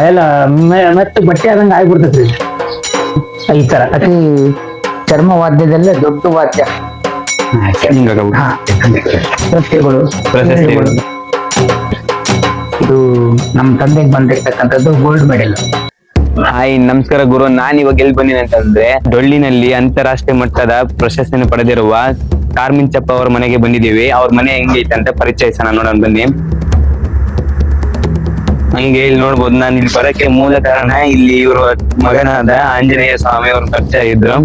ಎಲ್ಲ ಮೆತ್ತ ಬಟ್ಟೆ ಆದಂಗ ಆಗ್ಬಿಡ್ತೈತ್ರಿ ಈ ತರ ಅತಿ ಚರ್ಮ ವಾದ್ಯದಲ್ಲೇ ದೊಡ್ಡ ವಾದ್ಯ. ಪ್ರಶಸ್ತಿಗಳು ಇದು ನಮ್ಮ ತಂದೆಗೆ ಬಂದಿರ್ತಕ್ಕಂಥದ್ದು ಗೋಲ್ಡ್ ಮೆಡಲ್. ಹಾಯ್ ನಮಸ್ಕಾರ ಗುರು, ನಾನ್ ಇವಾಗ ಎಲ್ಲಿ ಬಂದಿನಿ ಅಂತಂದ್ರೆ ಡೊಳ್ಳಿನಲ್ಲಿ ಅಂತಾರಾಷ್ಟ್ರೀಯ ಮಟ್ಟದ ಪ್ರಶಸ್ತಿಯನ್ನು ಪಡೆದಿರುವ ಕಾರ್ಮಿಂಚಪ್ಪ ಅವ್ರ ಮನೆಗೆ ಬಂದಿದ್ದೀವಿ. ಅವ್ರ ಮನೆ ಹೆಂಗೈತೆ ಅಂತ ಪರಿಚಯಿಸೋಣ, ನೋಡೋಣ ಬನ್ನಿ. ಹಂಗೆ ಇಲ್ಲಿ ನೋಡ್ಬೋದು, ನಾನು ಇಲ್ಲಿ ಬರಕ್ಕೆ ಮೂಲ ಕಾರಣ ಇಲ್ಲಿ ಇವರು ಮಗನಾದ ಆಂಜನೇಯ ಸ್ವಾಮಿ ಅವ್ರ ಪರಿಚಯ ಇದ್ರು,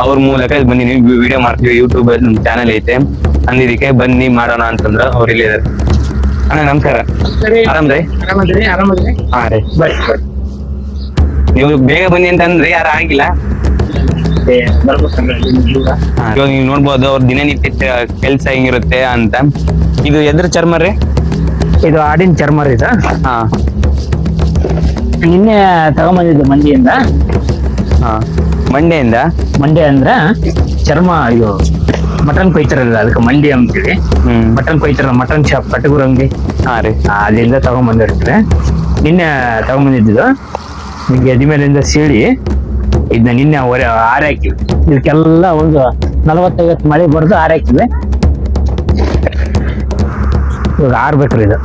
ಅವ್ರ ಮೂಲಕ ಇಲ್ಲಿ ಬಂದಿನಿ. ವಿಡಿಯೋ ಮಾಡ್ತೀವಿ, ಯೂಟ್ಯೂಬ್ ನಮ್ ಚಾನಲ್ ಐತೆ, ಅಂದಿದ್ದಕ್ಕೆ ಬನ್ನಿ ಮಾಡೋಣ ಅಂತಂದ್ರ ಅವ್ರು ಇಲ್ಲಿ ಇದಾರೆ. ಅಣ್ಣ ನಮಸ್ಕಾರ, ಆರಾಮ್ರಿ? ಹಾ ರೀ, ನೀವು ಬೇಗ ಬನ್ನಿ ಅಂತಂದ್ರೆ ಯಾರು ಆಗಿಲ್ಲ. ಇವಾಗ ನೀವು ನೋಡ್ಬೋದು ಅವ್ರ ದಿನನಿತ್ಯ ಕೆಲ್ಸ ಹೆಂಗಿರುತ್ತೆ ಅಂತ. ಇದು ಎದ್ರ ಚರ್ಮ ರೀ? ಇದು ಆಡಿನ ಚರ್ಮ ರೀ. ಹಾ, ನಿನ್ನೆ ತಗೊಂಬಂದಿದ್ದು ಮಂಡಿಯಿಂದ. ಹಾ, ಮಂಡ್ಯ ಅಂದ್ರ ಚರ್ಮ ಇದು ಮಟನ್ ಕೊಯ್ತಾರಲ್ಲ, ಅದಕ್ಕೆ ಮಂಡಿ ಅಂತೀವಿ. ಮಟನ್ ಕೊಯ್ತಾರ, ಮಟನ್ ಶಾಪ್ ಕಟಗುರ ಅಂಗಡಿ. ಹಾ ರೀ, ಅಲ್ಲಿಂದ ತಗೊಂಬಂದಿರ್ತಾರೆ. ನಿನ್ನೆ ತಗೊಂಬಂದಿದ್ದು ಗೆದಿ ಮೇಲಿಂದ ಸೀಳಿ ಇದನ್ನ ನಿನ್ನೆ ಆರೆ ಹಾಕಿವಿ. ಇದಕ್ಕೆಲ್ಲ ಒಂದು 40-50 ಮಳೆ ಬರೆದು ಆರೆ ಹಾಕಿವಿ. ಇವಾಗ ಆರ್ಬೇಕ್ರಿ, ಇದು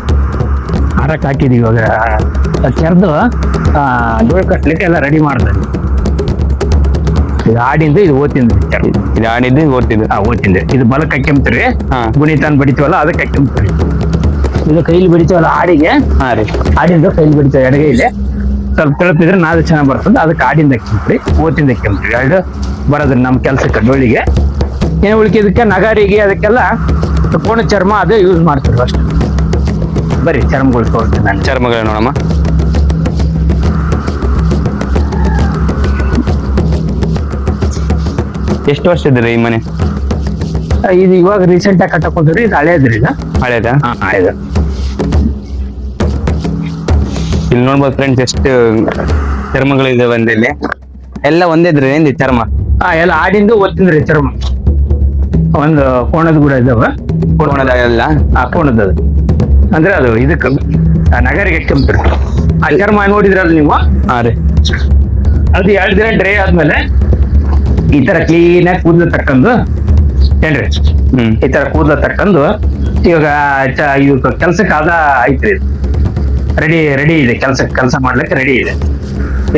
ಆರಕ್ಕೆ ಹಾಕಿದೀವಿ. ಇವಾಗ ಕೆರೆದು ಧೂಳು ಕಟ್ಲಿಕ್ಕೆ ಎಲ್ಲ ರೆಡಿ ಮಾಡ್ದೆ. ಇದು ಆಡಿಂದ ಇದು ಓದ್ತಿಂದ್ರಿ ಚರ್ಮ. ಇದು ಆಡಿದ್ದು ಓದ್ತಿದ್ದು. ಓದ್ತಿಂದೆ. ಇದು ಬಲಕ್ಕೆ ಹಾಕ್ಯಂಬ್ತೀರಿ, ಗುಣಿತಾನ್ ಬಡಿತೀವಲ್ಲ ಅದಕ್ಕೆ ಹಾಕ್ಯಂಬ್ತೀರಿ. ಇದು ಕೈಲಿ ಬಡಿತೀವಲ್ಲ ಆಡಿಗೆ. ಹಾ ರೀ, ಆಡಿಂದ ಕೈಲಿ ಬಡಿತೀವಿ. ಎಡಗೈಲಿ ಸ್ವಲ್ಪ ತಳಪಿದ್ರೆ ನಾದು ಚೆನ್ನಾಗಿ ಬರ್ತದೆ, ಅದಕ್ಕೆ ಆಡಿಂದ ಹಾಕ್ಯಂಬ್ರಿ, ಓದ್ತಿಂದ ಹಾಕ್ಯಂಬ್ತೀವಿ. ಎರಡು ಬರೋದ್ರಿ ನಮ್ಮ ಕೆಲ್ಸಕ್ಕೆ. ಡೋಳಿಗೆ ಏನು ಉಳ್ಕಿದಕ್ಕೆ ನಗಾರಿಗೆ ಅದಕ್ಕೆಲ್ಲ ಕೋಣ ಚರ್ಮ ಅದು ಯೂಸ್ ಮಾಡ್ತೀವಿ ಅಷ್ಟೇ. ಬರ್ರಿ ಚರ್ಮಗಳು ತೋರಿಸ್ತೀನಿ ನಾನು. ಚರ್ಮಗಳು ನೋಡಮ್ಮ. ಎಷ್ಟು ವರ್ಷ ಇದ್ರಿ ಈ ಮನೆ? ಇದು ಇವಾಗ ರೀಸೆಂಟ್ ಆಗಿ ಕಟ್ಟಕ್ ಹೋದ್ರಿ. ಇದು ಹಳೇದ್ರಿ. ಇದು ಹಳೇದ? ಹಳೇದ. ಇಲ್ಲಿ ನೋಡ್ಬೋದು ಫ್ರೆಂಡ್ಸ್, ಎಷ್ಟು ಚರ್ಮಗಳು ಇದಾವೆ ಅಂದ್ರೆ ಇಲ್ಲಿ ಎಲ್ಲ ಒಂದೇದ್ರಿ ಏನ್ರಿ ಚರ್ಮ? ಎಲ್ಲ ಆಡಿಂದ ಓದ್ತಿಂದ್ರಿ ಚರ್ಮ. ಒಂದು ಕೋಣದ ಕೂಡ ಇದಾವ. ಕೋಣದಾಗೆಲ್ಲ ಕೋಣದ ಅಂದ್ರೆ ಅದು ಇದಕ್ಕೆ ನಗರಿಗೆ ಕೆಂಪ್ರಿ. ಆ ಚರ್ಮ ನೋಡಿದ್ರಲ್ಲ ನೀವು? ಹಾ ರೀ, ಅದು 2 ದಿನ ಡ್ರೈ ಆದ್ಮೇಲೆ ಈ ತರ ಕ್ಲೀನ್ ಆಗಿ ಕೂದಲು ತಕ್ಕಂದು ಏನ್ರಿ, ಈ ತರ ಕೂದಲು ತಕ್ಕಂದು ಇವಾಗ ಇವಾಗ ಕೆಲ್ಸಕ್ಕೆ ಅದ ಐತ್ರಿ. ರೆಡಿ ಇದೆ, ಕೆಲಸ ಮಾಡ್ಲಿಕ್ಕೆ ರೆಡಿ ಇದೆ.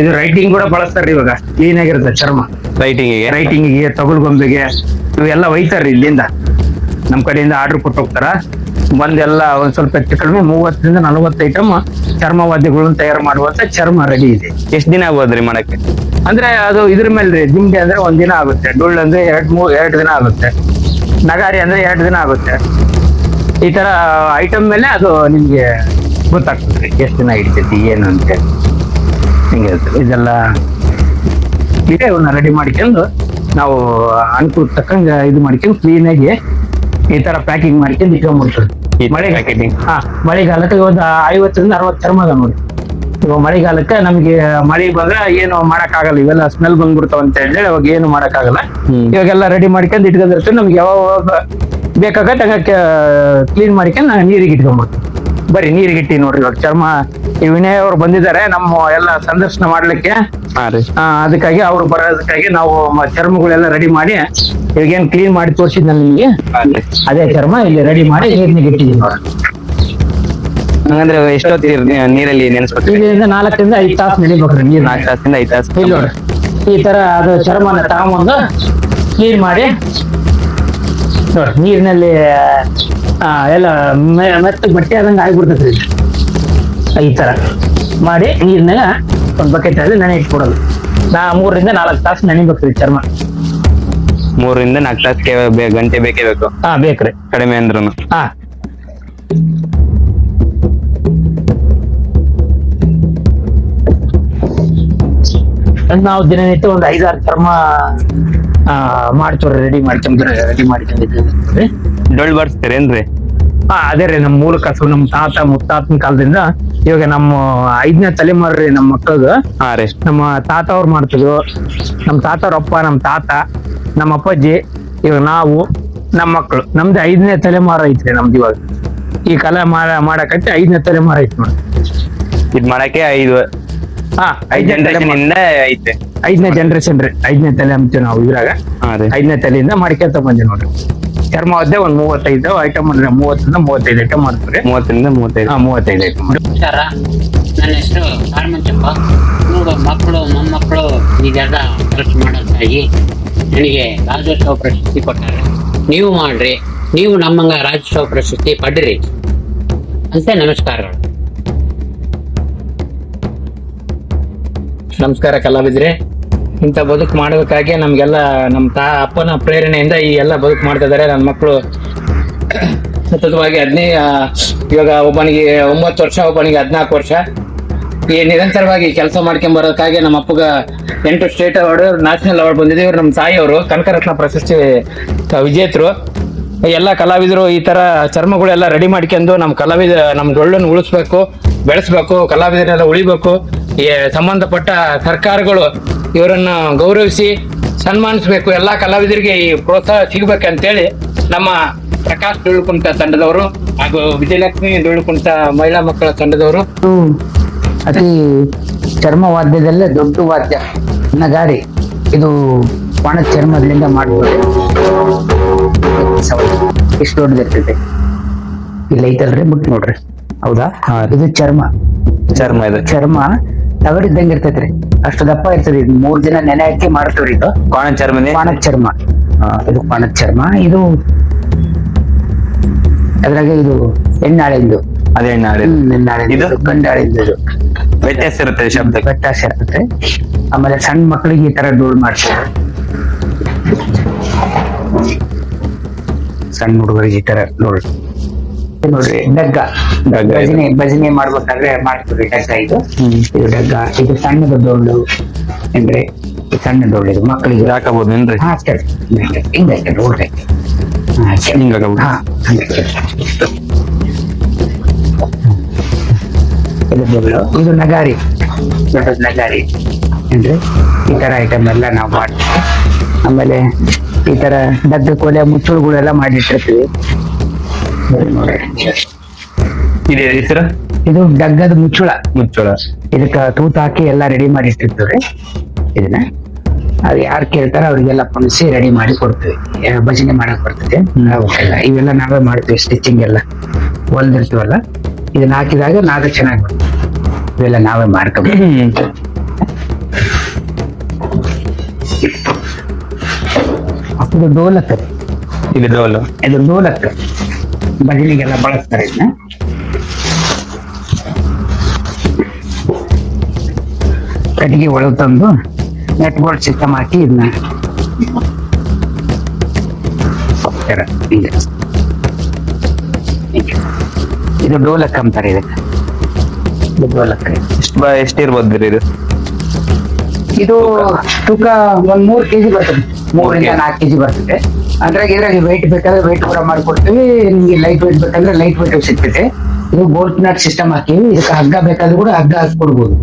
ಇದು ರೈಟಿಂಗ್ ಕೂಡ ಬಳಸ್ತಾರ್ರಿ. ಇವಾಗ ಕ್ಲೀನ್ ಆಗಿರುತ್ತೆ ಚರ್ಮ. ರೈಟಿಂಗಿಗೆ ತಗುಲ್ಗೊಂಬೆಗೆ ಇವೆಲ್ಲ ಒಯ್ತಾರ್ರಿ ಇಲ್ಲಿಂದ. ನಮ್ ಕಡೆಯಿಂದ ಆರ್ಡರ್ ಕೊಟ್ಟು ಹೋಗ್ತಾರ. ಬಂದೆಲ್ಲ ಒಂದ್ ಸ್ವಲ್ಪ ಹೆಚ್ಚು ಕಡಿಮೆ 30-40 ಐಟಮ್ ಚರ್ಮವಾದ್ಯಗಳನ್ನು ತಯಾರು ಮಾಡುವಂತ ಚರ್ಮ ರೆಡಿ ಇದೆ. ಎಷ್ಟ್ ದಿನ ಆಗ್ಬೋದ್ರಿ ಮಾಡಕ್ಕೆ? ಅಂದ್ರೆ ಅದು ಇದ್ರ ಮೇಲೆ ರೀ. ದಿಂಡೆ ಅಂದ್ರೆ 1 ದಿನ ಆಗುತ್ತೆ. ಡೊಳ್ಳು ಅಂದ್ರೆ 2 ದಿನ ಆಗುತ್ತೆ. ನಗಾರಿ ಅಂದ್ರೆ 2 ದಿನ ಆಗುತ್ತೆ. ಈ ತರ ಐಟಮ್ ಮೇಲೆ ಅದು ನಿಮ್ಗೆ ಗೊತ್ತಾಗ್ತದ್ರಿ ಎಷ್ಟು ದಿನ ಹಿಡಿತೈತಿ ಏನು ಅಂತ ಹಿಂಗಿರುತ್ತೆ. ಇದೆಲ್ಲ ಇದೆ. ಇವನ್ನ ರೆಡಿ ಮಾಡ್ಕೊಂಡು ನಾವು ಅನುಕೂಲ ತಕ್ಕಂಗ ಇದು ಮಾಡ್ಕೊಂಡು ಕ್ಲೀನ್ ಆಗಿ ಈ ತರ ಪ್ಯಾಕಿಂಗ್ ಮಾಡ್ಕೊಂಡು ಇಟ್ಕೊಂಡ್ಬಿಡ್ತೀವಿ. ಮಳೆಗಾಲಕ್ಕೆ ಒಂದು 50-60 ಚರ್ಮ ಅದ ನೋಡಿ. ಇವಾಗ ಮಳೆಗಾಲಕ್ಕೆ ನಮ್ಗೆ ಮಳೆ ಬಂದ್ರೆ ಏನು ಮಾಡಕ್ ಆಗಲ್ಲ. ಇವೆಲ್ಲ ಸ್ಮೆಲ್ ಬಂದ್ಬಿಡ್ತಾವ ಅಂತ ಹೇಳಿ ಅವಾಗ ಏನು ಮಾಡಕ್ ಆಗಲ್ಲ. ಇವಾಗೆಲ್ಲ ರೆಡಿ ಮಾಡ್ಕೊಂಡು ಇಟ್ಕೊಂಡಿರ್ತೀವಿ. ನಮ್ಗೆ ಯಾವಾಗ ಬೇಕಾಗತ್ತೆ ಹಂಗ ಕ್ಲೀನ್ ಮಾಡ್ಕೊಂಡು ನಾವು ನೀರಿಗೆ ಇಟ್ಕೊಂಡ್ಬಿಡ್ತೀವಿ. ಬರೀ ನೀರಿಗೆ ಇಟ್ಟಿ ನೋಡ್ರಿ. ಇವಾಗ ಚರ್ಮ ವಿನಯ್ ಅವ್ರು ಬಂದಿದ್ದಾರೆ ನಮ್ಮ ಎಲ್ಲ ಸಂದರ್ಶನ ಮಾಡ್ಲಿಕ್ಕೆ. ಅದಕ್ಕಾಗಿ ಅವ್ರು ಬರೋದಕ್ಕಾಗಿ ನಾವು ಚರ್ಮಗಳೆಲ್ಲ ರೆಡಿ ಮಾಡಿ ಇವಾಗೇನ್ ಕ್ಲೀನ್ ಮಾಡಿ ತೋರಿಸಿದ್ನಲ್ಲ ನಿಮ್ಗೆ, ಅದೇ ಚರ್ಮ ಇಲ್ಲಿ ರೆಡಿ ಮಾಡಿ ನೀರ್ನಿಗೆ ಇಟ್ಟಿದ್ದೀವಿ ನೋಡಿ. ಹಂಗಂದ್ರೆ ಎಷ್ಟೊತ್ತಿ ನೀರಲ್ಲಿ ನೆನೆಸ್ಬೇಕು? 4-5 ತಾಸು ನೆನಿಬೇಕ್ರಿ ನೀರ್. 4 ತಾಸಿಂದ 5 ತಾಸು. ಇಲ್ಲಿ ನೋಡ್ರಿ, ಈ ತರ ಅದು ಚರ್ಮನ ತಗೊಂಬಂದು ಕ್ಲೀನ್ ಮಾಡಿ ನೋಡ್ರಿ ನೀರಿನಲ್ಲಿ ಎಲ್ಲ ಮೆತ್ತ ಬಟ್ಟೆ ಆದಂಗೆ ಆಗ್ಬಿಡ್ತೈತ್ರಿ. ಈ ತರ ಮಾಡಿ ನೀರ್ನಾಗ ಒಂದು ಬಕೆಟ್ ಅಲ್ಲಿ ನೆನೆ ಇಟ್ಕೊಡೋದು. 3-4 ತಾಸು ನೆನಿಬೇಕ್ರಿ ಚರ್ಮ. 3-4 ತಾಸು ಗಂಟೆ ಬೇಕೇ ಬೇಕು. ಬೇಕ್ರಿ, ಕಡಿಮೆ ಅಂದ್ರೂ. ನಾವು ದಿನನಿತ್ಯ ಒಂದು 5-6 ಚರ್ಮ ಮಾಡ್ತೀವ್ರಿ. ರೆಡಿ ಮಾಡ್ಕೊಂಡಿದ್ದೀವಿ. ಡೊಳ್ಳು ಬಾರಿಸ್ತೀರೇನ್ರಿ? ಅದೇ ರೀ, ನಮ್ಮ ಮೂಲ ಕಸು. ನಮ್ಮ ತಾತ ಮುತ್ತಾತನ ಕಾಲದಿಂದ ಇವಾಗ ನಮ್ಮ 5ನೇ ತಲೆಮಾರು ರೀ ನಮ್ಮ ಮಕ್ಕಳದು. ನಮ್ಮ ತಾತ ಅವ್ರು ಮಾಡ್ತಿದ್ರು. ನಮ್ಮ ತಾತವ್ರ ಅಪ್ಪ, ನಮ್ಮ ತಾತ, ನಮ್ಮ ಅಪ್ಪಾಜಿ, ಇವಾಗ ನಾವು, ನಮ್ಮ ಮಕ್ಕಳು. ನಮ್ದು 5ನೇ ತಲೆಮಾರು ಐತ್ರಿ ನಮ್ದು. ಇವಾಗ ಈ ಕಲೆ ಮಾಡಕತ್ತೆ 5ನೇ ತಲೆಮಾರು ಐತಿ ನೋಡಿ. ಇದ್ ಮಾಡಕ್ಕೆ ಹಾ ಐದ್ ಜನರೇಷನ್ ಇಂದ ಐತೆ. 5ನೇ ಜನರೇಷನ್ ರೀ. 5ನೇ ತಲೆ ಅಂತೀವಿ ನಾವು ಇದ್ರಾಗ. ಹಾ ರೀ. 5ನೇ ತಲೆಯಿಂದ ಮಾಡ್ಕೊಂತ ಬಂದಿ ನೋಡ್ರಿ. ಚರ್ಮವದ್ದೇ ಒಂದ್ 35 ಐಟಮ್ ಅಂದ್ರೆ 30ರಿಂದ 35 ಐಟಮ್ ಮಾಡ್ತೀವಿ. 30ರಿಂದ 35. 35 ಐಟಮ್. ನಮಸ್ಕಾರ, ನನ್ನ ಹೆಸರು ಕಾರಮಂಚಪ್ಪ. ನೋಡು, ಮಕ್ಕಳು ಮೊಮ್ಮಕ್ಕಳು ಈಗೆಲ್ಲ ಖರ್ಚು ಮಾಡೋಕ್ಕಾಗಿ ನನಗೆ ರಾಜ್ಯೋತ್ಸವ ಪ್ರಶಸ್ತಿ ಕೊಟ್ಟಾರೆ. ನೀವು ಮಾಡ್ರಿ, ನೀವು ನಮ್ಮಂಗ ರಾಜ್ಯೋತ್ಸವ ಪ್ರಶಸ್ತಿ ಪಡ್ರಿ ಅಂತ ನಮಸ್ಕಾರಗಳು. ನಮಸ್ಕಾರ ಕಲಾವಿದ್ರೆ. ಇಂಥ ಬದುಕು ಮಾಡಬೇಕಾಗಿ ನಮ್ಗೆಲ್ಲ ನಮ್ಮ ಅಪ್ಪನ ಪ್ರೇರಣೆಯಿಂದ ಈ ಎಲ್ಲ ಬದುಕು ಮಾಡ್ತಾ ಇದಾರೆ. ನನ್ನ ಮಕ್ಕಳು ಸತತವಾಗಿ ಇವಾಗ ಒಬ್ಬನಿಗೆ 9 ವರ್ಷ, ಒಬ್ಬನಿಗೆ 14 ವರ್ಷ. ಈ ನಿರಂತರವಾಗಿ ಕೆಲಸ ಮಾಡ್ಕೊಂಡ್ ಬರೋದಕ್ಕಾಗಿ ನಮ್ಮ ಅಪ್ಪಗ 8 ಸ್ಟೇಟ್ ಅವಾರ್ಡ್, ನ್ಯಾಷನಲ್ ಅವಾರ್ಡ್ ಬಂದಿದೆ. ಇವ್ರು ನಮ್ಮ ತಾಯಿಯವರು ಕನಕರತ್ನ ಪ್ರಶಸ್ತಿ ವಿಜೇತರು. ಎಲ್ಲ ಕಲಾವಿದರು ಈ ತರ ಚರ್ಮಗಳೆಲ್ಲ ರೆಡಿ ಮಾಡ್ಕೊಂಡು ನಮ್ಮ ಡೊಳ್ಳನ್ನು ಉಳಿಸ್ಬೇಕು, ಬೆಳೆಸ್ಬೇಕು, ಕಲಾವಿದರೆಲ್ಲ ಉಳಿಬೇಕು. ಈ ಸಂಬಂಧಪಟ್ಟ ಸರ್ಕಾರಗಳು ಇವರನ್ನ ಗೌರವಿಸಿ ಸನ್ಮಾನಿಸ್ಬೇಕು. ಎಲ್ಲಾ ಕಲಾವಿದರಿಗೆ ಈ ಪ್ರೋತ್ಸಾಹ ಸಿಗ್ಬೇಕಂತೇಳಿ ನಮ್ಮ ಪ್ರಕಾಶ್ ಡೊಳ್ಳುಕುಂಟ ತಂಡದವರು ಹಾಗೂ ವಿಜಯಲಕ್ಷ್ಮಿ ಡೊಳ್ಳುಕುಂಟ ಮಹಿಳಾ ಮಕ್ಕಳ ತಂಡದವರು ಅತಿ ಚರ್ಮ ವಾದ್ಯದಲ್ಲೇ ದೊಡ್ಡ ವಾದ್ಯ ನಗಾರಿ. ಇದು ಒಣ ಚರ್ಮದಿಂದ ಮಾಡ್ಬೋದು. ಇಷ್ಟು ದೊಡ್ಡದಿರ್ತೈತೆ. ಇಲ್ಲ ಐತಲ್ರಿ, ಬಿಟ್ಟು ನೋಡ್ರಿ. ಹೌದಾ? ಇದು ಚರ್ಮ ಇದು ಚರ್ಮ ತವರಿದ್ದಂಗೆ ಇರ್ತೈತ್ರಿ. ಅಷ್ಟು ದಪ್ಪ ಇರ್ತದೆ. ಇದು 3 ದಿನ ನೆನೆ ಹಾಕಿ ಮಾಡ್ತೇವ್ರಿ. ಇದು ಕೋಣ ಚರ್ಮನೇ. ಪಾಣದ ಚರ್ಮ. ಇದು ಪಾಣದ ಚರ್ಮ. ಇದು ಅದ್ರಾಗ ಇದು ಹೆಣ್ಣಾಳಿಂದು. ಅದೇ ಇದು ಗಂಡಾಳಿಂದು. ಇದು ವ್ಯತ್ಯಾಸ ಇರುತ್ತೆ ಶಬ್ದ. ವ್ಯತ್ಯಾಸ ಇರ್ತೈತೆ. ಆಮೇಲೆ ಸಣ್ಣ ಮಕ್ಕಳಿಗೆ ಈ ತರ ಡೋಲ್ ಮಾಡ್ತಾರೆ. ಸಣ್ಣ ಹುಡುಗರಿಗೆ ಈ ತರ ಡೋಲ್ ನೋಡ್ರಿ. ಡಗ್ಗ ಭಜನೆ ಮಾಡ್ಬೇಕಾದ್ರೆ ಮಾಡ್ತೀವಿ. ಡಗ್ಗ ಇದು ಡಗ್ಗ. ಇದು ಸಣ್ಣದ ಡೋಳು ಅಂದ್ರೆ ಸಣ್ಣ ಡೋಳು. ಇದು ಮಕ್ಕಳಿಗೆ ಹಾಕಬಹುದೇನ್ರಿ? ಹಿಂಗೈತೆ ನೋಡ್ರಿ. ಇದು ಡೋಳು. ಇದು ನಗಾರಿ, ದೊಡ್ಡದ ನಗಾರಿ ಅಂದ್ರೆ ಈ ತರ ಐಟಮ್ ಎಲ್ಲ ನಾವು ಮಾಡ್ತೀವಿ. ಆಮೇಲೆ ಈ ತರ ಡಗ್ಗ ಕೊಲೆ ಮುಚ್ಚುಳುಗಳೆಲ್ಲ ಮಾಡಿಟ್ಟಿರ್ತೀವಿ ನೋಡ್ರಿ. ಇದೆ ಹೆಸರು? ಇದು ಡಗ್ಗದ ಮುಚ್ಚುಳ. ಇದಕ್ಕ ತೂತ್ ಹಾಕಿ ಎಲ್ಲ ರೆಡಿ ಮಾಡಿ ಇಟ್ಟಿರ್ತೀವಿ. ಇದನ್ನ ಅದು ಯಾರು ಕೇಳ್ತಾರ ಅವ್ರಿಗೆಲ್ಲ ಪುಣಿಸಿ ರೆಡಿ ಮಾಡಿ ಕೊಡ್ತೀವಿ. ಭಜನೆ ಮಾಡಕ್ ಬರ್ತದೆ. ಇವೆಲ್ಲ ನಾವೇ ಮಾಡ್ತೀವಿ. ಸ್ಟಿಚಿಂಗ್ ಎಲ್ಲ ಹೊಲ್ದಿರ್ತೀವಲ್ಲ, ಇದನ್ನ ಹಾಕಿದಾಗ ನಾಗ ಚೆನ್ನಾಗಿ ಬರ್ತದೆ. ಇವೆಲ್ಲ ನಾವೇ ಮಾಡ್ಕೋಬೇಕು. ಇದು ಡೋಲಕ್. ಇದು ಡೋಲಕ್. ಭಜನೆಗೆಲ್ಲ ಬಳಸ್ತಾರೆ ಇದನ್ನ. ಕಟ್ಟಿಗೆ ಒಳಗೆ ತಂದು ನೆಟ್ ಬೋಲ್ಟ್ ಸಿಸ್ಟಮ್ ಹಾಕಿ ಇದನ್ನ ಇದು ಡೋಲಕ್ ಅಂತಾರೆ. ಇದಕ್ಕೆ ಇದು ಡೋಲಕ್. ಎಷ್ಟಿರ್ಬೋದು ಇದು? ಇದು ತೂಕ 3 kg ಬರ್ತದೆ. 3 ರಿಂದ 4 kg ಬರ್ತದೆ. ಅದ್ರಾಗ ಇದ್ರಾಗ ವೆಯ್ಟ್ ಬೇಕಾದ್ರೆ ವೆಯ್ಟ್ ಕೂಡ ಮಾಡ್ಕೊಡ್ತೀವಿ. ನಿಮ್ಗೆ ಲೈಟ್ ವೆಯ್ಟ್ ಬೇಕಂದ್ರೆ ಲೈಟ್ ವೆಯ್ಟ್ ಸಿಗ್ತೈತೆ. ಇದು ಬೋಲ್ಟ್ ನಟ್ ಸಿಸ್ಟಮ್ ಹಾಕಿವಿ. ಇದಕ್ಕೆ ಹಗ್ಗ ಬೇಕಾದ್ರೂ ಕೂಡ ಹಗ್ಗ ಹಾಕೊಡ್ಬೋದು.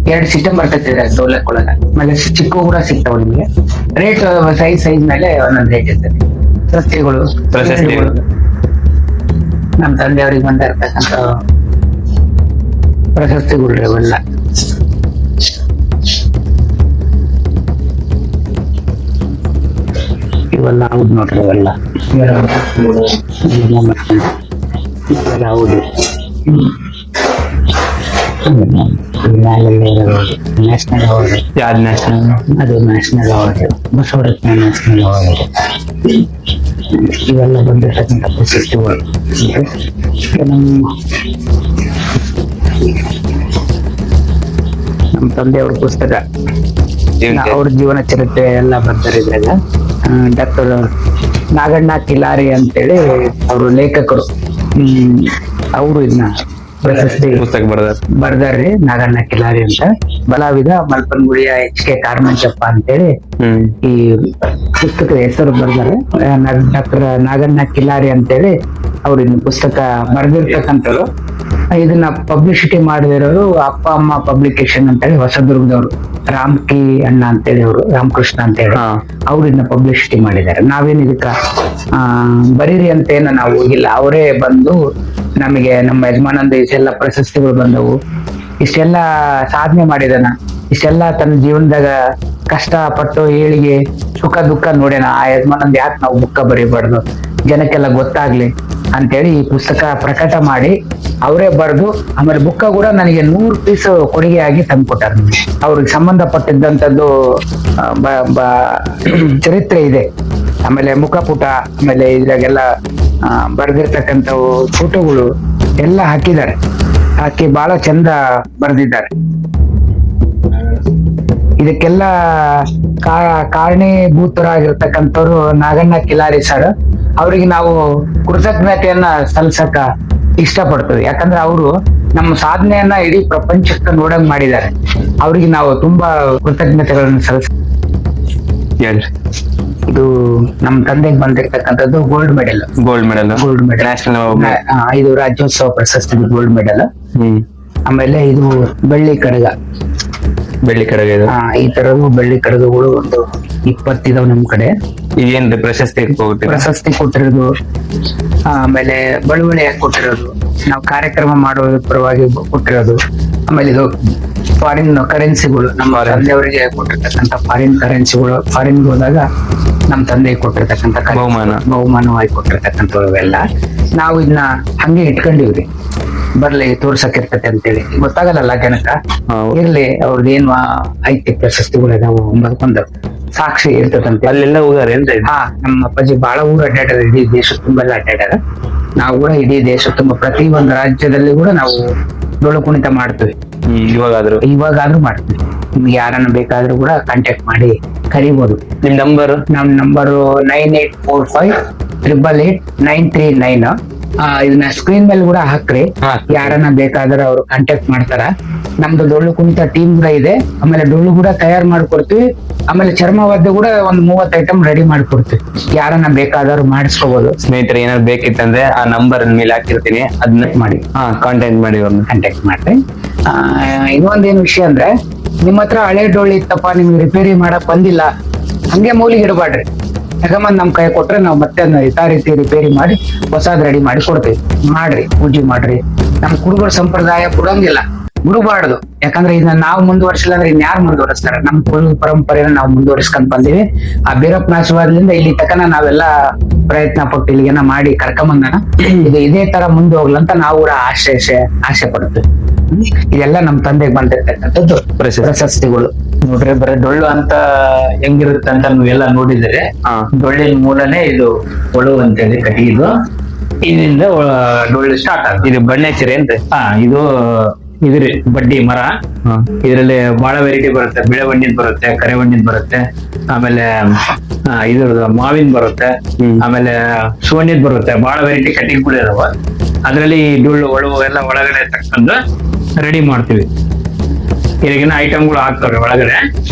2 ಸಿಸ್ಟಮ್ ಬರ್ತೈತೆ ಡೋಲಕ್ ಒಳಗ. ಆಮೇಲೆ ಚಿಕ್ಕ ಕೂಡ ಸಿಗ್ತಾವ ನಿಮ್ಗೆ. ರೇಟ್ ಸೈಜ್ ಮೇಲೆ ಒಂದೊಂದು ರೇಟ್ ಇರ್ತದೆ. ಪ್ರಶಸ್ತಿಗಳು ನಮ್ಮ ತಂದೆಯವ್ರಿಗೆ ಬಂದಿರ್ತಕ್ಕಂಥ ಪ್ರಶಸ್ತಿಗಳು ಇವೆಲ್ಲ. ಇವೆಲ್ಲ ಹೌದು ನೋಡ್ರಿ. ಇವೆಲ್ಲ ಹೌದು. National award. ಯಾವ್ದು ನ್ಯಾಷನಲ್? ಅದು national award. Basavaratna national award. ಇವೆಲ್ಲ ಬಂದಿರ್ತಕ್ಕಂಥ ಪ್ರಶಸ್ತಿಗಳು. ನಮ್ಮ ತಂದೆಯವ್ರ ಪುಸ್ತಕ, ಅವ್ರ ಜೀವನ ಚರಿತ್ರೆ ಎಲ್ಲ ಬರ್ತಾರೆ ಇದ್ರಾಗ. ಡಾಕ್ಟರ್ ನಾಗಣ್ಣ ಕಿಲಾರಿ ಅಂತೇಳಿ ಅವರು ಲೇಖಕರು. ಅವರು ಇದನ್ನ ಪ್ರಶಸ್ತಿ ಪುಸ್ತಕ ಬರ್ದಾರ್ರಿ. ನಾಗಣ್ಣ ಕಿಲಾರಿ ಅಂತ. ಬಲಾವಿದ ಮಲ್ಪನಗುಡಿಯ HK ಕಾರಮಂಚಪ್ಪ ಅಂತೇಳಿ ಈ ಪುಸ್ತಕದ ಹೆಸರು ಬರ್ದಾರೆ. ಡಾಕ್ಟರ್ ನಾಗಣ್ಣ ಕಿಲಾರಿ ಅಂತೇಳಿ ಅವ್ರು ಇದನ್ನ ಪುಸ್ತಕ ಬರ್ದಿರ್ತಕ್ಕಂಥವ್ರು. ಇದನ್ನ ಪಬ್ಲಿಸಿಟಿ ಮಾಡಿದಿರೋರು ಅಪ್ಪ ಅಮ್ಮ ಪಬ್ಲಿಕೇಶನ್ ಅಂತೇಳಿ ಹೊಸದುರ್ಗದವರು. ರಾಮ್ಕಿ ಅಣ್ಣ ಅಂತೇಳಿ ಅವರು, ರಾಮಕೃಷ್ಣ ಅಂತೇಳಿ ಅವ್ರು ಇದನ್ನ ಪಬ್ಲಿಸಿಟಿ ಮಾಡಿದ್ದಾರೆ. ನಾವೇನ್ ಇದಕ್ಕ ಬರೀರಿ ಅಂತ ಏನು ನಾವು ಹೋಗಿಲ್ಲ. ಅವರೇ ಬಂದು ನಮಗೆ ನಮ್ಮ ಯಜಮಾನಂದ ಎಲ್ಲ ಪ್ರಶಸ್ತಿಗಳು ಬಂದವು. ಇಷ್ಟೆಲ್ಲ ಸಾಧನೆ ಮಾಡಿದಾನ, ಇಷ್ಟೆಲ್ಲ ತನ್ನ ಜೀವನದಾಗ ಕಷ್ಟ ಪಟ್ಟು ಏಳಿಗೆ ಸುಖ ದುಃಖ ನೋಡ್ಯಾನ. ಆ ಯಜಮಾನಂದ್ ಯಾಕೆ ನಾವು ಬುಕ್ಕ ಬರೀಬಾರ್ದು, ಜನಕ್ಕೆಲ್ಲ ಗೊತ್ತಾಗ್ಲಿ ಅಂತೇಳಿ ಈ ಪುಸ್ತಕ ಪ್ರಕಟ ಮಾಡಿ ಅವರೇ ಬರೆದು, ಆಮೇಲೆ ಬುಕ್ಕ ಕೂಡ ನನಗೆ 100 ಪೀಸ್ ಕೊಡುಗೆಯಾಗಿ ತಂದ್ಕೊಟ್ಟಾರ. ಅವ್ರಿಗೆ ಸಂಬಂಧಪಟ್ಟಿದ್ದಂಥದ್ದು ಚರಿತ್ರೆ ಇದೆ, ಆಮೇಲೆ ಮುಖಪುಟ, ಆಮೇಲೆ ಇದ್ರಾಗೆಲ್ಲ ಬರೆದಿರ್ತಕ್ಕಂಥವು ಫೋಟೋಗಳು ಎಲ್ಲ ಹಾಕಿ ಬಹಳ ಚಂದ ಬರೆದಿದ್ದಾರೆ. ಇದಕ್ಕೆಲ್ಲ ಕಾರಣೀಭೂತರಾಗಿರ್ತಕ್ಕಂಥವ್ರು ನಾಗಣ್ಣ ಕಿಲಾರಿ ಸರ್. ಅವ್ರಿಗೆ ನಾವು ಕೃತಜ್ಞತೆಯನ್ನ ಸಲ್ಲಿಸಕ ಇಷ್ಟಪಡ್ತೀವಿ. ಯಾಕಂದ್ರೆ ಅವರು ನಮ್ಮ ಸಾಧನೆಯನ್ನ ಇಡೀ ಪ್ರಪಂಚಕ್ಕೆ ನೋಡಂಗ್ ಮಾಡಿದ್ದಾರೆ. ಅವ್ರಿಗೆ ನಾವು ತುಂಬಾ ಕೃತಜ್ಞತೆಗಳನ್ನು ಸಲ್ಲಿಸ. ಇದು ನಮ್ಮ ತಂದೆಗೆ ಬಂದಿರ್ತಕ್ಕಂಥದ್ದು ಗೋಲ್ಡ್ ಮೆಡಲ್. ನ್ಯಾಷನಲ್ ಇದು ರಾಜ್ಯೋತ್ಸವ ಪ್ರಶಸ್ತಿ ಗೋಲ್ಡ್ ಮೆಡಲ್. ಆಮೇಲೆ ಇದು ಬೆಳ್ಳಿ ಕಡಗ. ಈ ತರದ್ದು ಬೆಳ್ಳಿ ಕಡಗಗಳು ಒಂದು 20 ಇದಾವ್ ನಮ್ ಕಡೆ. ಇದೇನ್ ಪ್ರಶಸ್ತಿ ಕೊಟ್ಟಿರೋದು, ಆಮೇಲೆ ಬಳುವಳಿಯಾಗಿ ಕೊಟ್ಟಿರೋದು, ನಾವು ಕಾರ್ಯಕ್ರಮ ಮಾಡೋದ್ರ ಪರವಾಗಿ ಕೊಟ್ಟಿರೋದು. ಆಮೇಲೆ ಇದು ಫಾರಿನ್ ಕರೆನ್ಸಿಗಳು, ನಮ್ಮ ತಂದೆಯವರಿಗೆ ಕೊಟ್ಟಿರ್ತಕ್ಕಂಥ ಫಾರಿನ್ ಕರೆನ್ಸಿಗಳು. ಫಾರಿನ್ ಹೋದಾಗ ನಮ್ಮ ತಂದೆಗೆ ಕೊಟ್ಟಿರ್ತಕ್ಕಂಥ ಬಹುಮಾನವಾಗಿ ಕೊಟ್ಟಿರ್ತಕ್ಕಂಥವೆಲ್ಲ ನಾವು ಇದನ್ನ ಹಂಗೆ ಇಟ್ಕೊಂಡಿವ್ರಿ. ಬರ್ಲಿ ತೋರ್ಸಕ್ಕಿರ್ತತೆ ಅಂತೇಳಿ ಗೊತ್ತಾಗಲ್ಲ ಜನಕ್ಕ. ಇರ್ಲಿ ಅವ್ರದ್ದು ಏನು ಐತಿ ಪ್ರಶಸ್ತಿಗಳು ಇದಾವು ಒಂದು ಸಾಕ್ಷಿ ಇರ್ತದಂತೆ. ಅಲ್ಲೆಲ್ಲ ಹೋಗಾರೆ ಅಂತ. ನಮ್ಮ ಅಪ್ಪಾಜಿ ಬಹಳ ಊರ್ ಅಡ್ಡಾಡ್ಯಾರ, ಇಡೀ ದೇಶ ತುಂಬೆಲ್ಲ ಅಡ್ಡಾಡ್ಯಾರ. ನಾವು ಕೂಡ ಇಡೀ ದೇಶ ತುಂಬ ಪ್ರತಿ ಒಂದು ರಾಜ್ಯದಲ್ಲಿ ಕೂಡ ನಾವು ಡೊಳ್ಳು ಕುಣಿತ ಮಾಡ್ತೀವಿ. ಇವಾಗಾದ್ರೂ ಮಾಡ್ತೀವಿ. ನಿಮ್ಗೆ ಯಾರನ್ನ ಬೇಕಾದ್ರೂ ಕೂಡ ಕಾಂಟ್ಯಾಕ್ಟ್ ಮಾಡಿ ಕರಿಬಹುದು. ನಿಮ್ ನಂಬರ್? ನಮ್ ನಂಬರು 9845888939. ಇದನ್ನ ಸ್ಕ್ರೀನ್ ಮೇಲೆ ಕೂಡ ಹಾಕ್ರಿ. ಯಾರನ್ನ ಬೇಕಾದ್ರೆ ಅವ್ರು ಕಾಂಟ್ಯಾಕ್ಟ್ ಮಾಡ್ತಾರ. ನಮ್ದು ಡೊಳ್ಳು ಕುಣಿತ ಟೀಮ್ ಕೂಡ ಇದೆ. ಆಮೇಲೆ ಡೊಳ್ಳು ಕೂಡ ತಯಾರು ಮಾಡ್ಕೊಡ್ತೀವಿ. ಆಮೇಲೆ ಚರ್ಮವಾದ್ಯ ಕೂಡ ಒಂದು 30 ಐಟಮ್ ರೆಡಿ ಮಾಡ್ಕೊಡ್ತೀವಿ. ಯಾರನ್ನ ಬೇಕಾದವ್ರು ಮಾಡಿಸ್ಕೋಬಹುದು. ಸ್ನೇಹಿತರೆ ಏನಾದ್ರು ಬೇಕಿತ್ತಂದ್ರೆ ಆ ನಂಬರ್ ಮೇಲೆ ಹಾಕಿರ್ತೀನಿ, ಅದನ್ನ ಮಾಡಿ ಕಾಂಟ್ಯಾಕ್ಟ್ ಮಾಡಿ ಮಾಡ್ರಿ. ಇನ್ನೊಂದೇನು ವಿಷಯ ಅಂದ್ರೆ, ನಿಮ್ಮ ಹತ್ರ ಹಳೆ ಡೊಳ್ಳು ಇತ್ತಪ್ಪ, ನಿಮ್ಗೆ ರಿಪೇರಿ ಮಾಡಕ್ ಬಂದಿಲ್ಲ, ಹಂಗೆ ಮೂಲಿಗೆ ಇಡಬಾಡ್ರಿ. ತಗೊಂಬಂದ್ ನಮ್ ಕೈ ಕೊಟ್ರೆ ನಾವು ಮತ್ತೆ ಯಥಾ ರೀತಿ ರಿಪೇರಿ ಮಾಡಿ ಹೊಸದ್ ರೆಡಿ ಮಾಡಿ ಕೊಡ್ತೀವಿ. ಮಾಡ್ರಿ, ಪೂಜೆ ಮಾಡ್ರಿ. ನಮ್ ಕುರುಬರ ಸಂಪ್ರದಾಯ ಕೊಡಂಗಿಲ್ಲ, ಬಿಡಬಾರ್ದು. ಯಾಕಂದ್ರೆ ಇದನ್ನ ನಾವು ಮುಂದುವರ್ಸಿಲ್ಲ ಅಂದ್ರೆ ಇನ್ಯಾರು ಮುಂದುವರಿಸ್ತಾರ? ನಮ್ ಕುರುಬ ಪರಂಪರೆನ ನಾವು ಮುಂದುವರಿಸ್ಕೊಂಡ್ ಬಂದಿವಿ. ಆ ಬೀರಪ್ಪನ ಆಶೀರ್ವಾದದಿಂದ ಇಲ್ಲಿ ತಕನ ನಾವೆಲ್ಲ ಪ್ರಯತ್ನ ಪಟ್ಟು ಇಲ್ಲಿಗೆನ ಮಾಡಿ ಕರ್ಕೊಂಬಂದನ. ಇದು ಇದೇ ತರ ಮುಂದೆ ಹೋಗ್ಲಂತ ನಾವು ಕೂಡ ಆಸೆ ಪಡ್ತೀವಿ. ಇದೆಲ್ಲ ನಮ್ ತಂದೆಗೆ ಬಂದಿರ್ತಕ್ಕಂಥದ್ದು ಪ್ರಶಸ್ತಿಗಳು. ನೋಡ್ರಿ, ಬರೀ ಡೊಳ್ಳು ಅಂತ ಹೆಂಗಿರುತ್ತೆ ಅಂತ ನೀವೆಲ್ಲ ನೋಡಿದ್ರೆ, ಡೊಳ್ಳಿನ ಮೂಲನೇ ಇದು ಒಳು ಅಂತೇಳಿ ಕಟ್ಟಿಗಿದು. ಇದರಿಂದ ಡೊಳ್ಳು ಸ್ಟಾರ್ಟ್ ಆಗುತ್ತೆ. ಇದು ಬಣ್ಣ ಹಚ್ಚಿರಿ ಅಂತ. ಇದು ಇದ್ರಿ ಬಡ್ಡಿ ಮರ. ಇದ್ರಲ್ಲಿ ಬಹಳ ವೆರೈಟಿ ಬರುತ್ತೆ. ಬಿಳೆ ಬಣ್ಣಿದ್ ಬರುತ್ತೆ, ಕರೆ ಬಣ್ಣಿದ್ ಬರುತ್ತೆ, ಆಮೇಲೆ ಇದ್ರದ್ದು ಮಾವಿನ ಬರುತ್ತೆ, ಆಮೇಲೆ ಸುವರ್ಣಿದ್ ಬರುತ್ತೆ. ಬಹಳ ವೆರೈಟಿ ಕಟ್ಟಿಗೆಗಳು ಇದಾವ. ಅದ್ರಲ್ಲಿ ಡೊಳ್ಳು ಒಳು ಎಲ್ಲ ಒಳಗಡೆ ತಕ್ಕಂಡು ರೆಡಿ ಮಾಡ್ತೀವಿ. ಇದಕ್ಕಿನ್ನ ಐಟಮ್ಗಳು ಹಾಕ್ತವೆ ಒಳಗಡೆ,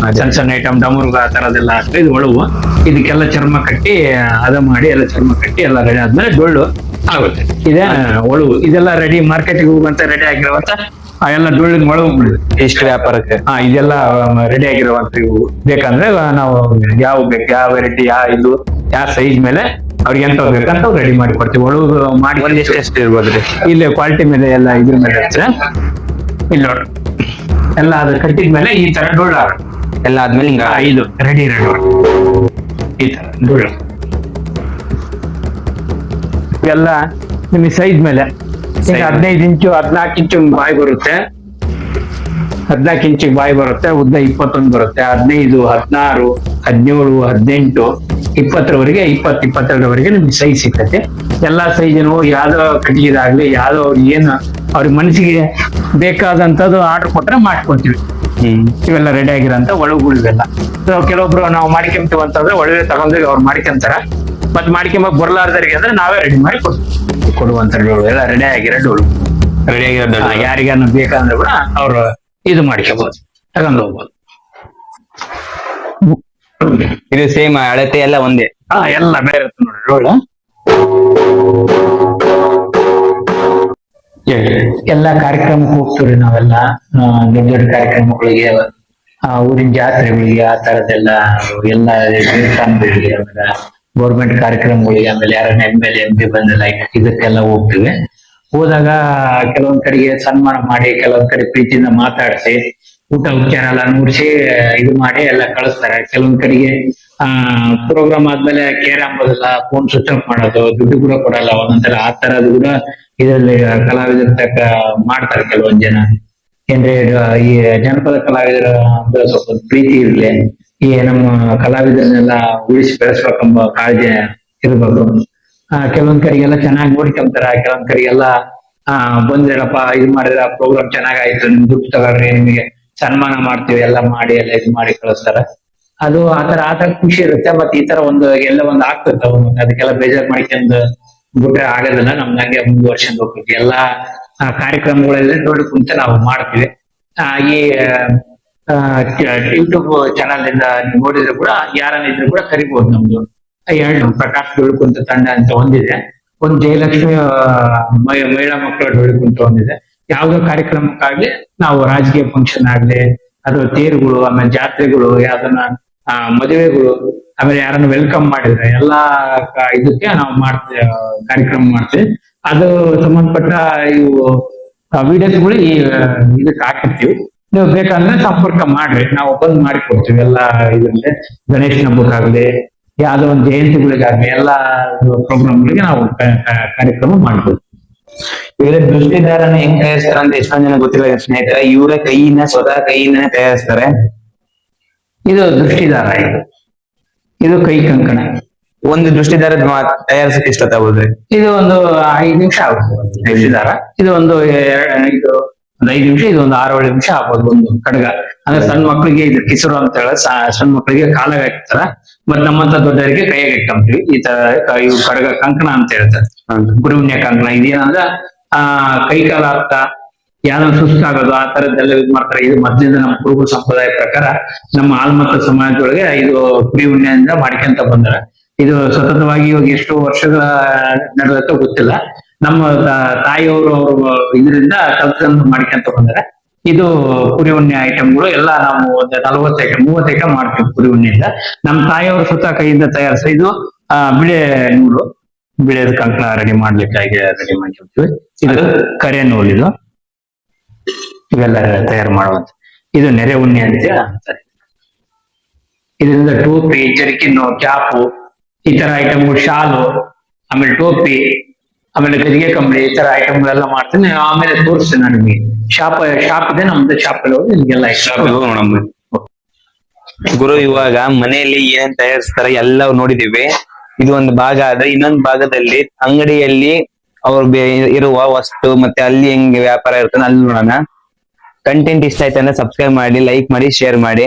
ಸಣ್ಣ ಐಟಮ್ ಡಮರುಗ ಆ ತರದೆಲ್ಲ ಹಾಕ್ತವೆ. ಇದು ಒಳವು. ಇದಕ್ಕೆಲ್ಲ ಚರ್ಮ ಕಟ್ಟಿ ಮಾಡಿ ಎಲ್ಲ ಚರ್ಮ ಕಟ್ಟಿ ಎಲ್ಲ ರೆಡಿ ಆದ್ಮೇಲೆ ಡೊಳ್ಳು ಆಗುತ್ತೆ. ಇದೇ ಒಳವು. ಇದೆಲ್ಲ ರೆಡಿ ಮಾರ್ಕೆಟಿಗೆ ಹೋಗುವಂತ ರೆಡಿ ಆಗಿರುವಂತ ಎಲ್ಲ ಡೊಳ್ಳಿನ ಒಳವು ಬಿಡುದು. ಎಷ್ಟು ವ್ಯಾಪಾರಕ್ಕೆ ಇದೆಲ್ಲ ರೆಡಿ ಆಗಿರುವಂತ ಬೇಕಂದ್ರೆ ನಾವು ಯಾವ ಬೇಕು, ಯಾವ ವೆರೈಟಿ, ಯಾವ ಸೈಜ್ ಮೇಲೆ ಅವ್ರಿಗೆ ಎಂತ ಬೇಕಂತ ರೆಡಿ ಮಾಡಿ ಕೊಡ್ತೀವಿ. ಒಳವು ಮಾಡಿ ಎಷ್ಟು ಇರ್ಬೋದ್ರಿ? ಇಲ್ಲಿ ಕ್ವಾಲಿಟಿ ಮೇಲೆ ಎಲ್ಲ ಇದ್ರ ಮೇಲೆ ಇಲ್ಲಿ ನೋಡ್ರಿ, ಎಲ್ಲ ಅದು ಕಟ್ಟಿದ ಮೇಲೆ ಈ ತರ ಡೊಳ್ಳು ಎಲ್ಲ ಆದ್ಮೇಲೆ ಹಿಂಗ ಇದು ರೆಡಿ ಈ ತರ ಡೊಳ್ಳು. ಇವೆಲ್ಲ ನಿಮಗೆ ಸೈಜ್ ಮೇಲೆ 15 ಇಂಚು 14 ಇಂಚು ಬಾಯಿ ಬರುತ್ತೆ. 14 ಇಂಚಿಗೆ ಬಾಯಿ ಬರುತ್ತೆ. ಉದ್ದ 21 ಬರುತ್ತೆ. 15, 16, 17, 18, 20ರವರೆಗೆ 22ರವರೆಗೆ ನಿಮ್ಗೆ ಸೈಜ್ ಸಿಗ್ತೈತೆ. ಎಲ್ಲಾ ಸೈಜಿನ ಯಾವ್ದೋ ಕಟ್ಟಿಗೆದಾಗ್ಲಿ ಯಾವ್ದೋ ಅವ್ರಿಗೆ ಏನು ಅವ್ರಿಗೆ ಮನಸ್ಸಿಗೆ ಬೇಕಾದಂತದ್ದು ಆರ್ಡರ್ ಕೊಟ್ರೆ ಮಾಡ್ಕೊಡ್ತೀವಿ. ಇವೆಲ್ಲ ರೆಡಿ ಆಗಿರೋಂತ ಒಳಗುಳಿವೆಲ್ಲ. ಕೆಲವೊಬ್ರು ನಾವು ಮಾಡ್ಕೊಂತೀವಿ ಅಂತಂದ್ರೆ ಒಳಗೆ ತಗೊಂಡ್ರೆ ಅವ್ರು ಮಾಡ್ಕೊಂತಾರ. ಮತ್ತೆ ಮಾಡ್ಕೊಂಬಕ್ ಬರ್ಲಾರ್ದರಿಗೆ ಅಂದ್ರೆ ನಾವೇ ರೆಡಿ ಮಾಡಿ ಕೊಡುವಂತ ಡೋಳು ಎಲ್ಲ ರೆಡಿ ಆಗಿರೋ ಡೋಳು. ಯಾರಿಗಾನು ಬೇಕಂದ್ರೆ ಕೂಡ ಅವ್ರು ಇದು ಮಾಡ್ಕೋಬಹುದು, ತಗೊಂಡು ಹೋಗ್ಬೋದು. ಇದು ಸೇಮ್ ಅಳತೆ ಎಲ್ಲ ಒಂದೇ? ಎಲ್ಲ ಬೇರೆ ಇರುತ್ತೆ ನೋಡ್ರಿ ಡೋಳು. ಎಲ್ಲಾ ಕಾರ್ಯಕ್ರಮಕ್ಕೆ ಹೋಗ್ತೀವ್ರಿ ನಾವೆಲ್ಲ. ದೊಡ್ಡ ದೊಡ್ಡ ಕಾರ್ಯಕ್ರಮಗಳಿಗೆ, ಊರಿನ ಜಾತ್ರೆಗಳಿಗೆ, ಆ ತರದೆಲ್ಲ ಎಲ್ಲ ದೇವಸ್ಥಾನಗಳಿಗೆ, ಆಮೇಲೆ ಗೌರ್ಮೆಂಟ್ ಕಾರ್ಯಕ್ರಮಗಳಿಗೆ, ಆಮೇಲೆ ಯಾರನ್ನ MLA MP ಬಂದಿಲ್ಲ ಇದಕ್ಕೆಲ್ಲ ಹೋಗ್ತೀವಿ. ಹೋದಾಗ ಕೆಲವೊಂದ್ ಕಡೆಗೆ ಸನ್ಮಾನ ಮಾಡಿ, ಕೆಲವೊಂದ್ ಕಡೆ ಪ್ರೀತಿಯಿಂದ ಮಾತಾಡಿಸಿ, ಊಟ ಉಪಚಾರ ಎಲ್ಲ ನೂರಿಸಿ ಇದು ಮಾಡಿ ಎಲ್ಲ ಕಳಿಸ್ತಾರೆ. ಕೆಲವೊಂದ್ ಕಡೆಗೆ ಪ್ರೋಗ್ರಾಮ್ ಆದ್ಮೇಲೆ ಕೇರ್ ಅಂಬೋದಿಲ್ಲ, ಫೋನ್ ಸ್ವಿಚ್ ಆಫ್ ಮಾಡೋದು, ದುಡ್ಡು ಕೂಡ ಕೊಡಲ್ಲ ಒಂದೊಂದ್ಸಲ. ಆ ತರದ್ದು ಕೂಡ ಇದರಲ್ಲಿ ಕಲಾವಿದರ ತಕ್ಕ ಮಾಡ್ತಾರೆ ಕೆಲವೊಂದ್ ಜನ. ಏನ್ರೆ ಈ ಜನಪದ ಕಲಾವಿದರ ಅಂದ್ರೆ ಸ್ವಲ್ಪ ಪ್ರೀತಿ ಇರ್ಲಿ, ಈ ನಮ್ಮ ಕಲಾವಿದರನ್ನೆಲ್ಲ ಉಳಿಸಿ ಬೆಳೆಸ್ಬೇಕೆಂಬ ಕಾಳಜಿ ಇರ್ಬೇಕು. ಕೆಲವೊಂದ್ ಕಡೆಗೆಲ್ಲ ಚೆನ್ನಾಗಿ ನೋಡ್ಕೊಂತಾರ, ಕೆಲವೊಂದ್ ಕಡೆಗೆಲ್ಲ ಬಂದ್ರಪ್ಪ ಇದು ಮಾಡಿದ್ರ ಪ್ರೋಗ್ರಾಮ್ ಚೆನ್ನಾಗಾಯ್ತು, ನಿಮ್ ದುಡ್ಡು ತಗೊಳ್ರಿ, ನಿಮಗೆ ಸನ್ಮಾನ ಮಾಡ್ತೀವಿ ಎಲ್ಲ ಮಾಡಿ ಎಲ್ಲ ಇದು ಮಾಡಿ ಕಳಿಸ್ತಾರ. ಅದು ಆತರ ಖುಷಿ ಇರುತ್ತೆ. ಮತ್ತೆ ಈ ತರ ಎಲ್ಲ ಒಂದು ಆಗ್ತಿರ್ತಾವ, ಅದಕ್ಕೆಲ್ಲ ಬೇಜಾರ್ ಮಾಡ್ಕೊಂಡ್ ಬಿಟ್ರೆ ಆಗೋದಿಲ್ಲ. ನಮ್ಗೆ ಹಂಗೆ ಮುಂದುವರ್ಸ್ಕೊಂಡ್ ಹೋಗ್ತೀವಿ. ಎಲ್ಲಾ ಕಾರ್ಯಕ್ರಮಗಳೆಲ್ಲ ನೋಡಿ ಕುಂತ ನಾವು ಮಾಡ್ತೀವಿ. ಈ ಯೂಟ್ಯೂಬ್ ಚಾನಲ್ ಇಂದ ನೋಡಿದ್ರು ಕೂಡ ಯಾರನ್ನ ಇದ್ರು ಕೂಡ ಕರಿಬಹುದು. ನಮ್ದು ಎರಡು ಪ್ರಕಾಶ್ ಡೊಳ್ಕುಂತ ತಂಡ ಅಂತ ಒಂದಿದೆ, ಒಂದು ಜಯಲಕ್ಷ್ಮಿ ಮಹಿಳಾ ಮಕ್ಕಳ ಡೊಳ್ಕುಂತ ಒಂದಿದೆ. ಯಾವ್ದೋ ಕಾರ್ಯಕ್ರಮಕ್ಕಾಗ್ಲಿ, ನಾವು ರಾಜಕೀಯ ಫಂಕ್ಷನ್ ಆಗ್ಲಿ, ಅದು ತೇರುಗಳು, ಆಮೇಲೆ ಜಾತ್ರೆಗಳು, ಯಾವ್ದನ್ನ ಮದುವೆಗಳು, ಆಮೇಲೆ ಯಾರನ್ನ ವೆಲ್ಕಮ್ ಮಾಡಿದ್ರೆ ಎಲ್ಲಾ ಇದಕ್ಕೆ ನಾವು ಮಾಡ್ತೀವಿ, ಕಾರ್ಯಕ್ರಮ ಮಾಡ್ತೀವಿ. ಅದು ಸಂಬಂಧಪಟ್ಟ ಇವು ವಿಡಿಯೋಸ್ಗಳು ಈ ಇದಕ್ಕೆ ಹಾಕಿರ್ತೀವಿ. ನೀವು ಬೇಕಂದ್ರೆ ಸಂಪರ್ಕ ಮಾಡ್ರಿ, ನಾವು ಬಂದ್ ಮಾಡಿಕೊಡ್ತೀವಿ. ಎಲ್ಲ ಇದ್ರಲ್ಲಿ ಗಣೇಶನ ಹಬ್ಬಕ್ಕಾಗ್ಲಿ, ಯಾವ್ದೋ ಒಂದು ಜಯಂತಿಗಳಿಗಾಗ್ಲಿ, ಎಲ್ಲಾ ಪ್ರೋಗ್ರಾಮ್ಗಳಿಗೆ ನಾವು ಕಾರ್ಯಕ್ರಮ ಮಾಡ್ಬೋದು. ಇವರ ದೃಷ್ಟಿದಾರನ ಹೆಂಗ್ ತಯಾರಿಸ್ತಾರ ಅಂತ ಎಷ್ಟೊಂದ್ ಜನ ಗೊತ್ತಿಲ್ಲ ಸ್ನೇಹಿತರೆ. ಇವರ ಸ್ವತಃ ಕೈಯಿಂದನೇ ತಯಾರಿಸ್ತಾರೆ. ಇದು ದೃಷ್ಟಿದಾರ, ಇದು ಕೈ ಕಂಕಣ. ಒಂದು ದೃಷ್ಟಿದಾರದ ತಯಾರಿಸಕ್ಕೆ ಇಷ್ಟ ತಗೋದ್ರಿ? ಇದು ಒಂದು 5 ನಿಮಿಷ ಆಗುತ್ತೆ ದೃಷ್ಟಿದಾರ. ಇದು ಒಂದು 5 ನಿಮಿಷ, ಇದು ಒಂದು 6-7 ನಿಮಿಷ ಆಗ್ಬೋದು. ಒಂದು ಖಡ್ಗ ಅಂದ್ರೆ ಸಣ್ಣ ಮಕ್ಳಿಗೆ ಇದು ಕಿಸರು ಅಂತ ಹೇಳ, ಸಣ್ಣ ಮಕ್ಳಿಗೆ ಕಾಲಾಗ ಹಾಕ್ತಾರ, ಮತ್ ನಮ್ಮಂತ ದೊಡ್ಡವರಿಗೆ ಕೈಯಾಗ ಹಾಕ್ಕೊಂತೀವಿ. ಈ ತರ ಇವು ಖಡ್ಗ ಕಂಕಣ ಅಂತ ಹೇಳ್ತಾರೆ, ಗುರುವಿನ್ಯ ಕಂಕಣ. ಇದೇನಂದ್ರ ಕೈ ಕಾಲ ಆಗ್ತ ಯಾವ್ದೋ ಸುಸ್ತಾಗೋದು ಆ ತರದ್ದೆಲ್ಲ ಇದು ಮಾಡ್ತಾರೆ. ಇದು ಮೊದ್ಲಿಂದ ನಮ್ಮ ಕುರುಬ ಸಂಪ್ರದಾಯ ಪ್ರಕಾರ ನಮ್ಮ ಆಲ್ಮತ್ತ ಸಮಾಜದೊಳಗೆ ಇದು ಕುರಿಹುಣ್ಣಿಯಿಂದ ಮಾಡ್ಕೊಂತ ಬಂದಾರ. ಇದು ಸತತವಾಗಿ ಇವಾಗ ಎಷ್ಟು ವರ್ಷಗಳ ನಡೆದತ್ತ ಗೊತ್ತಿಲ್ಲ. ನಮ್ಮ ತಾಯಿಯವರು ಇದರಿಂದ ಕಲ್ತ್ಕೊಂಡು ಮಾಡ್ಕೊಂತ ಬಂದಾರೆ. ಇದು ಕುರಿ ಉಣ್ಣೆ ಐಟಮ್ಗಳು ಎಲ್ಲ ನಾವು ಒಂದು 40 ಐಟಮ್ 30 ಐಟಮ್ ಮಾಡ್ತೀವಿ ಕುರಿ ಉಣ್ಣೆಯಿಂದ. ನಮ್ಮ ತಾಯಿಯವರು ಸ್ವತಃ ಕೈಯಿಂದ ತಯಾರಿಸಿ. ಇದು ಬಿಳೆ ನೂಲು, ಬಿಳೆದ ಕಂಕಣ ರೆಡಿ ಮಾಡ್ಲಿಕ್ಕಾಗಿ ರೆಡಿ ಮಾಡ್ಕೊಳ್ತೀವಿ. ಇದು ಕರೆ ನೂಲು, ಇದು ಇವೆಲ್ಲ ತಯಾರು ಮಾಡುವಂತ. ಇದು ನೆರೆ ಉಣ್ಣೆ ಅಂತ ಅಂತಾರೆ. ಇದರಿಂದ ಟೋಪಿ, ಜರ್ಕಿನ್ನು, ಕ್ಯಾಪು, ಈ ತರ ಐಟಮ್ಗಳು, ಶಾಲು, ಆಮೇಲೆ ಟೋಪಿ, ಆಮೇಲೆ ಗದಿಗೆ ಕಂಬಳಿ, ಈ ತರ ಐಟಮ್ಗಳೆಲ್ಲ ಮಾಡ್ತೀನಿ. ಆಮೇಲೆ ತೋರಿಸ್ತೀನಿ ನಾನು ನಿಮಗೆ. ಶಾಪ್ ಇದೆ ನಮ್ದು, ಶಾಪ್ ಅಲ್ಲಿ ಹೋಗಿ ನಿಮ್ಗೆಲ್ಲ ಗುರು ಇವಾಗ ಮನೆಯಲ್ಲಿ ಏನ್ ತಯಾರಿಸ್ತಾರ ಎಲ್ಲ ನೋಡಿದೀವಿ. ಇದು ಒಂದು ಭಾಗ ಆದ್ರೆ ಇನ್ನೊಂದು ಭಾಗದಲ್ಲಿ ಅಂಗಡಿಯಲ್ಲಿ ಅವ್ರು ಇರುವ ವಸ್ತು ಮತ್ತೆ ಅಲ್ಲಿ ಹೆಂಗೆ ವ್ಯಾಪಾರ ಇರ್ತಾನೆ ಅಲ್ಲಿ ನೋಡೋಣ. ಕಂಟೆಂಟ್ ಇಷ್ಟ ಆಯ್ತು ಅಂದ್ರೆ ಸಬ್ಸ್ಕ್ರೈಬ್ ಮಾಡಿ, ಲೈಕ್ ಮಾಡಿ, ಶೇರ್ ಮಾಡಿ.